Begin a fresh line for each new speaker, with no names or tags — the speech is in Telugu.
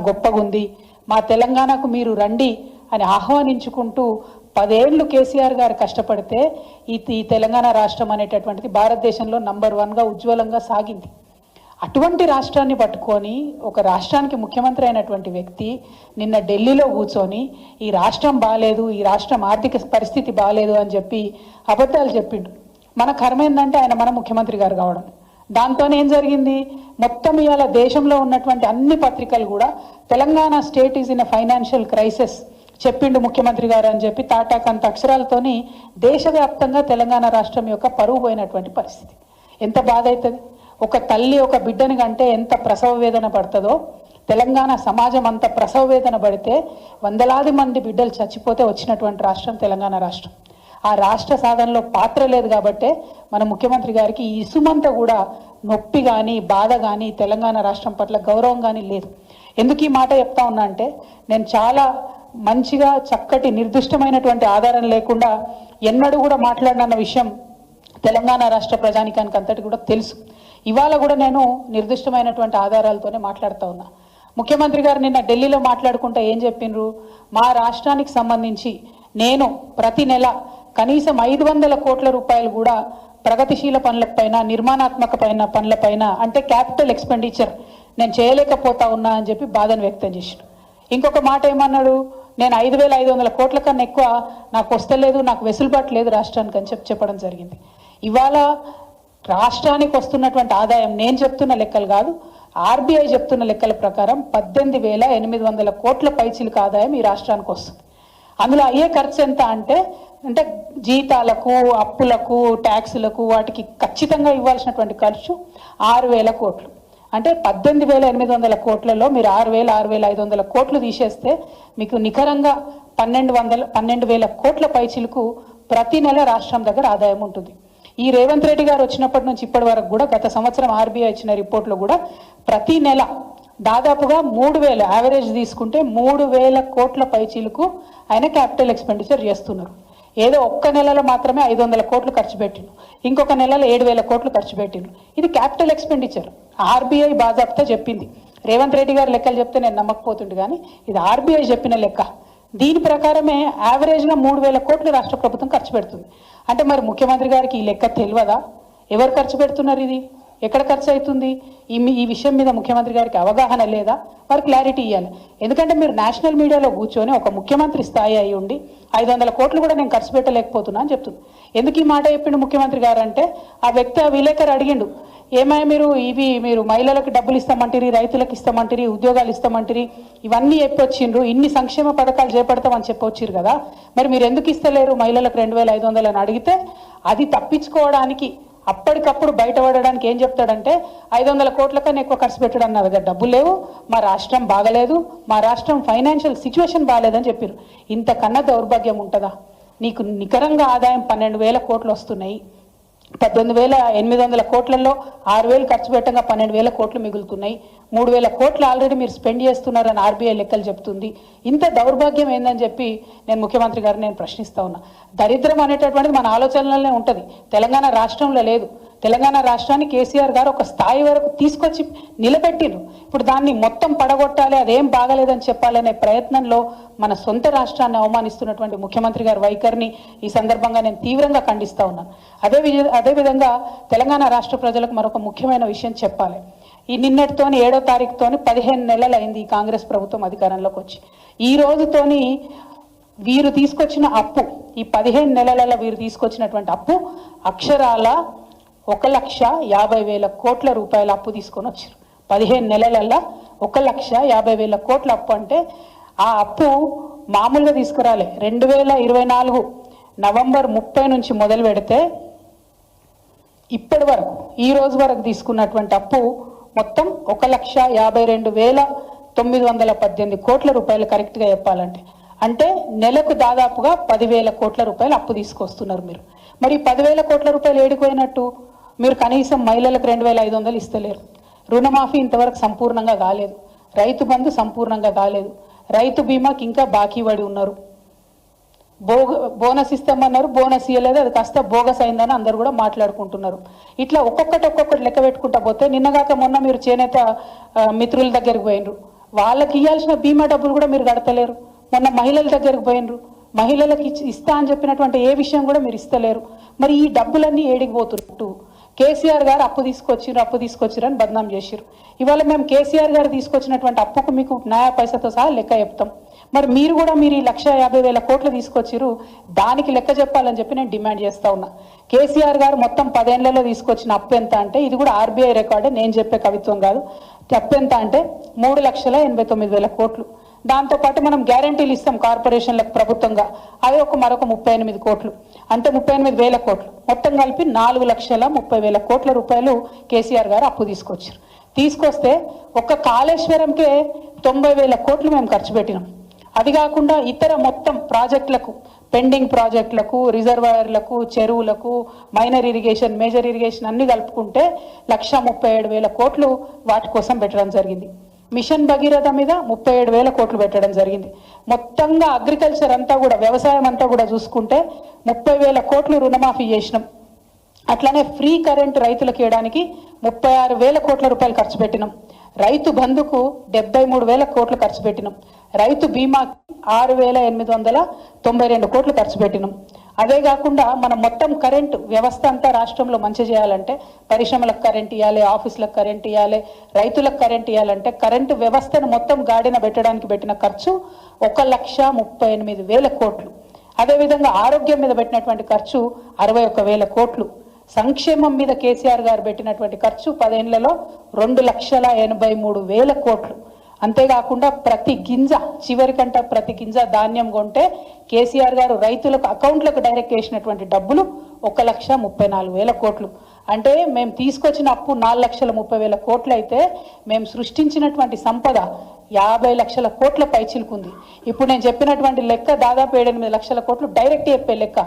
గొప్పగా ఉంది, మా తెలంగాణకు మీరు రండి అని ఆహ్వానించుకుంటూ 10 ఏళ్ళు కేసీఆర్ గారు కష్టపడితే ఈ తెలంగాణ రాష్ట్రం అనేటటువంటిది భారతదేశంలో నంబర్ 1గా ఉజ్వలంగా సాగింది. అటువంటి రాష్ట్రాన్ని పట్టుకొని ఒక రాష్ట్రానికి ముఖ్యమంత్రి అయినటువంటి వ్యక్తి నిన్న ఢిల్లీలో కూర్చొని ఈ రాష్ట్రం బాలేదు, ఈ రాష్ట్రం ఆర్థిక పరిస్థితి బాలేదు అని చెప్పి అబద్ధాలు చెప్పిండు. మన కర్మ ఏంటంటే ఆయన మన ముఖ్యమంత్రి గారు కావడం. దాంతోనే ఏం జరిగింది, మొత్తం ఇవాళ దేశంలో ఉన్నటువంటి అన్ని పత్రికలు కూడా Telangana state is in a financial crisis చెప్పిండు ముఖ్యమంత్రి గారు అని చెప్పి తాటాకంత అక్షరాలతోని దేశవ్యాప్తంగా తెలంగాణ రాష్ట్రం యొక్క పరువు పోయినటువంటి పరిస్థితి. ఎంత బాధ అవుతుంది. ఒక తల్లి ఒక బిడ్డని కంటే ఎంత ప్రసవ వేదన పడుతుందో, తెలంగాణ సమాజం అంత ప్రసవ వేదన పడితే వందలాది మంది బిడ్డలు చచ్చిపోతే వచ్చినటువంటి రాష్ట్రం తెలంగాణ రాష్ట్రం. ఆ రాష్ట్ర సాధనలో పాత్ర లేదు కాబట్టే మన ముఖ్యమంత్రి గారికి ఈ ఇసుమంతా కూడా నొప్పి కానీ బాధ కానీ తెలంగాణ రాష్ట్రం పట్ల గౌరవం కానీ లేదు. ఎందుకు ఈ మాట చెప్తా ఉన్నా అంటే, నేను చాలా మంచిగా చక్కటి నిర్దిష్టమైనటువంటి ఆధారం లేకుండా ఎన్నడూ కూడా మాట్లాడిన విషయం తెలంగాణ రాష్ట్ర ప్రజానికానికి అంతటి కూడా తెలుసు. ఇవాళ కూడా నేను నిర్దిష్టమైనటువంటి ఆధారాలతోనే మాట్లాడుతూ ఉన్నా. ముఖ్యమంత్రి గారు నిన్న ఢిల్లీలో మాట్లాడుకుంటా ఏం చెప్పినరు, మా రాష్ట్రానికి సంబంధించి నేను ప్రతి నెల కనీసం 500 కోట్ల రూపాయలు కూడా ప్రగతిశీల పనులపైన, నిర్మాణాత్మక పనులపైన అంటే క్యాపిటల్ ఎక్స్పెండిచర్ నేను చేయలేకపోతా ఉన్నా అని చెప్పి బాధను వ్యక్తం చేశాడు. ఇంకొక మాట ఏమన్నాడు, నేను 5,500 కోట్ల కన్నా ఎక్కువ నాకు వస్తలేదు, నాకు వెసులుబాటు లేదు రాష్ట్రానికి అని చెప్పడం జరిగింది. ఇవాళ రాష్ట్రానికి వస్తున్నటువంటి ఆదాయం నేను చెప్తున్న లెక్కలు కాదు, ఆర్బీఐ చెప్తున్న లెక్కల ప్రకారం 18,800 కోట్ల పైచిలకు ఆదాయం ఈ రాష్ట్రానికి వస్తుంది. అందులో అయ్యే ఖర్చు ఎంత అంటే జీతాలకు, అప్పులకు, ట్యాక్సులకు, వాటికి ఖచ్చితంగా ఇవ్వాల్సినటువంటి ఖర్చు 6,000 కోట్లు. అంటే 18,800 కోట్లలో మీరు 6,500 కోట్లు తీసేస్తే మీకు నికరంగా 12,000 కోట్ల పైచిలకు ప్రతి నెల రాష్ట్రం దగ్గర ఆదాయం ఉంటుంది. ఈ రేవంత్ రెడ్డి గారు వచ్చినప్పటి నుంచి ఇప్పటి వరకు కూడా గత సంవత్సరం ఆర్బీఐ ఇచ్చిన రిపోర్ట్లో కూడా ప్రతి నెల దాదాపుగా 3,000 యావరేజ్ తీసుకుంటే 3,000 కోట్ల పైచీలకు ఆయన క్యాపిటల్ ఎక్స్పెండిచర్ చేస్తున్నారు. ఏదో ఒక్క నెలలో మాత్రమే 500 కోట్లు ఖర్చు పెట్టిండు, ఇంకొక నెలలో 7,000 కోట్లు ఖర్చు పెట్టిండు. ఇది క్యాపిటల్ ఎక్స్పెండిచర్. ఆర్బీఐ బాజాబ్తా చెప్పింది. రేవంత్ రెడ్డి గారు లెక్కలు చెప్తే నేను నమ్మకపోతుండే, కానీ ఇది ఆర్బీఐ చెప్పిన లెక్క. దీని ప్రకారమే యావరేజ్గా 3,000 కోట్లు రాష్ట్ర ప్రభుత్వం ఖర్చు పెడుతుంది. అంటే మరి ముఖ్యమంత్రి గారికి ఈ లెక్క తెలియదా? ఎవరు ఖర్చు పెడుతున్నారు, ఇది ఎక్కడ ఖర్చు అవుతుంది, ఈ విషయం మీద ముఖ్యమంత్రి గారికి అవగాహన లేదా? మరి క్లారిటీ ఇవ్వాలి. ఎందుకంటే మీరు నేషనల్ మీడియాలో కూర్చొని ఒక ముఖ్యమంత్రి స్థాయి అయి ఉండి 500 కోట్లు కూడా నేను ఖర్చు పెట్టలేకపోతున్నా అని చెప్తుంది. ఎందుకు ఈ మాట చెప్పిండు ముఖ్యమంత్రి గారు అంటే, ఆ వ్యక్తి ఆ విలేకరు అడిగిండు, ఏమై మీరు మహిళలకు డబ్బులు ఇస్తామంటారు, రైతులకు ఇస్తామంటారు, ఉద్యోగాలు ఇస్తామంటారు, ఇవన్నీ చెప్పొచ్చిండ్రు, ఇన్ని సంక్షేమ పథకాలు చేపడతామని చెప్పొచ్చారు కదా, మరి మీరు ఎందుకు ఇస్తలేరు మహిళలకు 2,500 అని అడిగితే, అది తప్పించుకోవడానికి అప్పటికప్పుడు బయటపడడానికి ఏం చెప్తాడంటే 500 కోట్ల కన్నా ఎక్కువ ఖర్చు పెట్టడం నా దగ్గర డబ్బులు లేవు, మా రాష్ట్రం బాగలేదు, మా రాష్ట్రం ఫైనాన్షియల్ సిచ్యువేషన్ బాగాలేదని చెప్పారు. ఇంతకన్నా దౌర్భాగ్యం ఉంటుందా? నీకు నికరంగా ఆదాయం 12,000 కోట్లు వస్తున్నాయి, 18,800 కోట్లలో 6,000 ఖర్చు పెట్టగా 12,000 కోట్లు మిగులుతున్నాయి, 3,000 కోట్లు ఆల్రెడీ మీరు స్పెండ్ చేస్తున్నారని ఆర్బీఐ లెక్కలు చెప్తుంది. ఇంత దౌర్భాగ్యం ఏందని చెప్పి నేను ముఖ్యమంత్రి గారిని నేను ప్రశ్నిస్తా ఉన్నా. దరిద్రం అనేటటువంటిది మన ఆలోచనలనే ఉంటుంది, తెలంగాణ రాష్ట్రంలో లేదు. తెలంగాణ రాష్ట్రాన్ని కేసీఆర్ గారు ఒక స్థాయి వరకు తీసుకొచ్చి నిలబెట్టిరు. ఇప్పుడు దాన్ని మొత్తం పడగొట్టాలి, అదేం బాగలేదని చెప్పాలనే ప్రయత్నంలో మన సొంత రాష్ట్రాన్ని అవమానిస్తున్నటువంటి ముఖ్యమంత్రి గారి వైఖరిని ఈ సందర్భంగా నేను తీవ్రంగా ఖండిస్తూ ఉన్నాను. అదేవిధంగా తెలంగాణ రాష్ట్ర ప్రజలకు మరొక ముఖ్యమైన విషయం చెప్పాలి. ఈ నిన్నటితోని 7వ తారీఖుతోని 15 నెలలు అయింది ఈ కాంగ్రెస్ ప్రభుత్వం అధికారంలోకి వచ్చి. ఈ రోజుతోని వీరు తీసుకొచ్చిన అప్పు, ఈ 15 నెలలలో వీరు తీసుకొచ్చినటువంటి అప్పు అక్షరాల 1,50,000 కోట్ల రూపాయల అప్పు తీసుకొని వచ్చారు. 15 నెలలలో 1,50,000 కోట్ల అప్పు అంటే ఆ అప్పు మామూలుగా తీసుకురాలే. 2024 నవంబర్ 30 నుంచి మొదలు పెడితే ఇప్పటి వరకు ఈ రోజు వరకు తీసుకున్నటువంటి అప్పు మొత్తం 1,52,918 కోట్ల రూపాయలు కరెక్ట్గా చెప్పాలంటే. అంటే నెలకు దాదాపుగా 10,000 కోట్ల రూపాయలు అప్పు తీసుకొస్తున్నారు మీరు. మరి 10,000 కోట్ల రూపాయలు ఏడిపోయినట్టు? మీరు కనీసం మహిళలకు 2,500 ఇస్తలేరు, రుణమాఫీ ఇంతవరకు సంపూర్ణంగా కాలేదు, రైతు బంధు సంపూర్ణంగా కాలేదు, రైతు బీమాకి ఇంకా బాకీ పడి ఉన్నారు, బోనస్ ఇస్తామన్నారు, బోనస్ ఇవ్వలేదు, అది కాస్త బోగస్ అయిందని అందరూ కూడా మాట్లాడుకుంటున్నారు. ఇట్లా ఒక్కొక్కటి లెక్క పెట్టుకుంటా పోతే నిన్నగాక మొన్న మీరు చేనేత మిత్రుల దగ్గరికి పోయినరు. వాళ్ళకి ఇవ్వాల్సిన బీమా డబ్బులు కూడా మీరు కడతలేరు. మొన్న మహిళల దగ్గరకు పోయినరు, మహిళలకు ఇస్తా అని చెప్పినటువంటి ఏ విషయం కూడా మీరు ఇస్తలేరు. మరి ఈ డబ్బులన్నీ ఏడికి పోతున్నట్టు? కేసీఆర్ గారు అప్పు తీసుకొచ్చిరు అని బదనాం చేసిరు. ఇవాళ మేము కేసీఆర్ గారు తీసుకొచ్చినటువంటి అప్పుకు మీకు న్యాయ పైసతో సహా లెక్క చెప్తాం. మరి మీరు కూడా మీరు ఈ 1,50,000 కోట్లు తీసుకొచ్చిరు, దానికి లెక్క చెప్పాలని చెప్పి నేను డిమాండ్ చేస్తా ఉన్నా. కేసీఆర్ గారు మొత్తం 10 ఏళ్లలో తీసుకొచ్చిన అప్పు ఎంత అంటే, ఇది కూడా ఆర్బీఐ రికార్డే, నేను చెప్పే కవిత్వం కాదు. అప్పు ఎంత అంటే 3,89,000 కోట్లు. దాంతోపాటు మనం గ్యారంటీలు ఇస్తాం కార్పొరేషన్లకు ప్రభుత్వంగా, అవి మరొక 38 కోట్లు, అంటే 38,000 కోట్లు. మొత్తం కలిపి 4,30,000 కోట్ల రూపాయలు కేసీఆర్ గారు అప్పు తీసుకొస్తే ఒక్క కాళేశ్వరంకే 90,000 కోట్లు మేము ఖర్చు పెట్టినాం. అది కాకుండా ఇతర మొత్తం ప్రాజెక్టులకు, పెండింగ్ ప్రాజెక్టులకు, రిజర్వాయర్లకు, చెరువులకు, మైనర్ ఇరిగేషన్, మేజర్ ఇరిగేషన్ అన్ని కలుపుకుంటే 1,37,000 కోట్లు వాటి కోసం పెట్టడం జరిగింది. మిషన్ భగీరథ మీద 37,000 కోట్లు పెట్టడం జరిగింది. మొత్తంగా అగ్రికల్చర్ అంతా కూడా, వ్యవసాయం అంతా కూడా చూసుకుంటే 30,000 కోట్లు రుణమాఫీ చేసినాం. అట్లానే ఫ్రీ కరెంట్ రైతులకు ఇవ్వడానికి 36,000 కోట్ల రూపాయలు ఖర్చు పెట్టినాం. రైతు బంధుకు 73,000 కోట్లు ఖర్చు పెట్టినాం. రైతు బీమా 6,892 కోట్లు ఖర్చు పెట్టినాం. అదే కాకుండా మనం మొత్తం కరెంటు వ్యవస్థ అంతా రాష్ట్రంలో మంచి చేయాలంటే, పరిశ్రమలకు కరెంట్ ఇవ్వాలి, ఆఫీసులకు కరెంట్ ఇవ్వాలి, రైతులకు కరెంట్ ఇవ్వాలంటే కరెంటు వ్యవస్థను మొత్తం గాడిన పెట్టడానికి పెట్టిన ఖర్చు 1,38,000 కోట్లు. అదేవిధంగా ఆరోగ్యం మీద పెట్టినటువంటి ఖర్చు 61,000 కోట్లు. సంక్షేమం మీద కేసీఆర్ గారు పెట్టినటువంటి ఖర్చు 10 ఏళ్లలో 2,83,000 కోట్లు. అంతేకాకుండా ప్రతి గింజ, చివరికంట ప్రతి గింజ ధాన్యం కొంటే కేసీఆర్ గారు రైతులకు అకౌంట్లకు డైరెక్ట్ చేసినటువంటి డబ్బులు 1,34,000 కోట్లు. అంటే మేము తీసుకొచ్చిన అప్పు 4,30,000 కోట్లు అయితే, మేము సృష్టించినటువంటి సంపద 50 లక్షల కోట్ల పైచిలుకుంది. ఇప్పుడు నేను చెప్పినటువంటి లెక్క దాదాపు 7-8 లక్షల కోట్లు డైరెక్ట్ చెప్పే లెక్క.